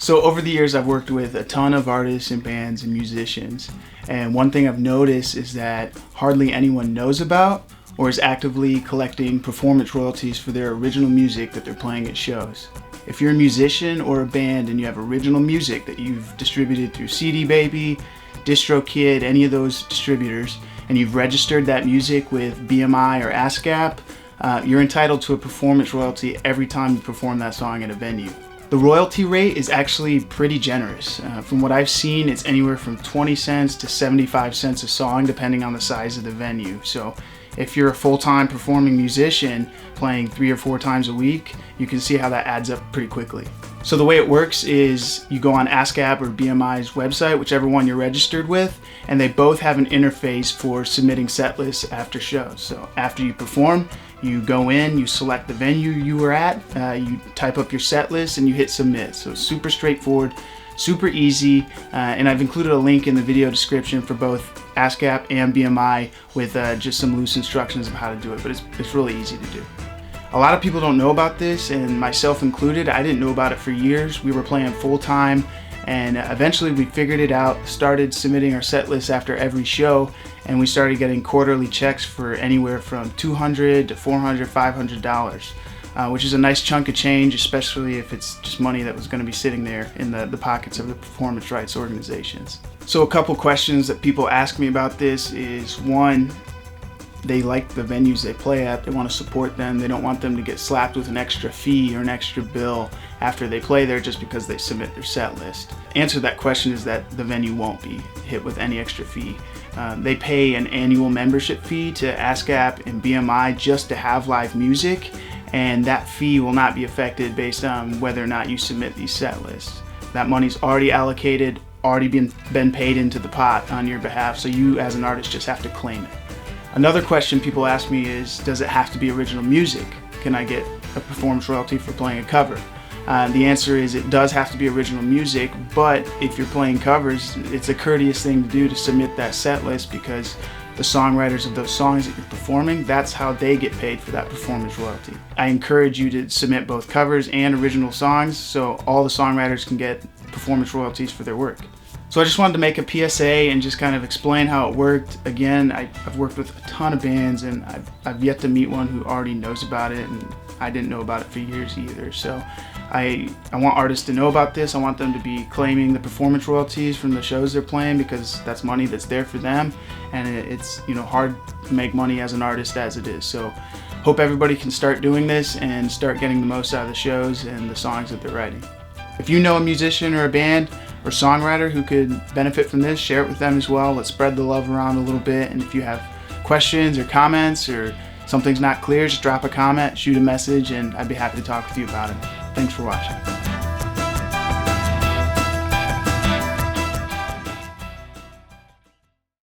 So over the years, I've worked with a ton of artists and bands and musicians, and one thing I've noticed is that hardly anyone knows about or is actively collecting performance royalties for their original music that they're playing at shows. If you're a musician or a band and you have original music that you've distributed through CD Baby, DistroKid, any of those distributors, and you've registered that music with BMI or ASCAP, you're entitled to a performance royalty every time you perform that song at a venue. The royalty rate is actually pretty generous. From what I've seen, it's anywhere from 20 cents to 75 cents a song, depending on the size of the venue. So if you're a full-time performing musician playing 3 or 4 times a week, you can see how that adds up pretty quickly. So the way it works is you go on ASCAP or BMI's website, whichever one you're registered with, and they both have an interface for submitting set lists after shows. So after you perform, you go in, you select the venue you were at, you type up your set list, and you hit submit. So super straightforward, super easy, and I've included a link in the video description for both ASCAP and BMI with just some loose instructions of how to do it, but it's really easy to do. A lot of people don't know about this, and myself included. I didn't know about it for years. We were playing full time, and eventually we figured it out, started submitting our set lists after every show, and we started getting quarterly checks for anywhere from $200 to $400, $500, which is a nice chunk of change, especially if it's just money that was going to be sitting there in the pockets of the performance rights organizations. So a couple questions that people ask me about this is, one, they like the venues they play at, they want to support them, they don't want them to get slapped with an extra fee or an extra bill after they play there just because they submit their set list. The answer to that question is that the venue won't be hit with any extra fee. They pay an annual membership fee to ASCAP and BMI just to have live music, and that fee will not be affected based on whether or not you submit these set lists. That money's already allocated, already been paid into the pot on your behalf, so you as an artist just have to claim it. Another question people ask me is, does it have to be original music? Can I get a performance royalty for playing a cover? The answer is it does have to be original music, but if you're playing covers, it's a courteous thing to do to submit that set list, because the songwriters of those songs that you're performing, that's how they get paid for that performance royalty. I encourage you to submit both covers and original songs so all the songwriters can get performance royalties for their work. So I just wanted to make a PSA and just kind of explain how it worked. Again, I've worked with a ton of bands, and I've yet to meet one who already knows about it, and I didn't know about it for years either. So I want artists to know about this. I want them to be claiming the performance royalties from the shows they're playing, because that's money that's there for them, and it's hard to make money as an artist as it is. So hope everybody can start doing this and start getting the most out of the shows and the songs that they're writing. If you know a musician or a band or songwriter who could benefit from this, share it with them as well. Let's spread the love around a little bit, and if you have questions or comments or something's not clear, just drop a comment, shoot a message, and I'd be happy to talk with you about it. Thanks for watching.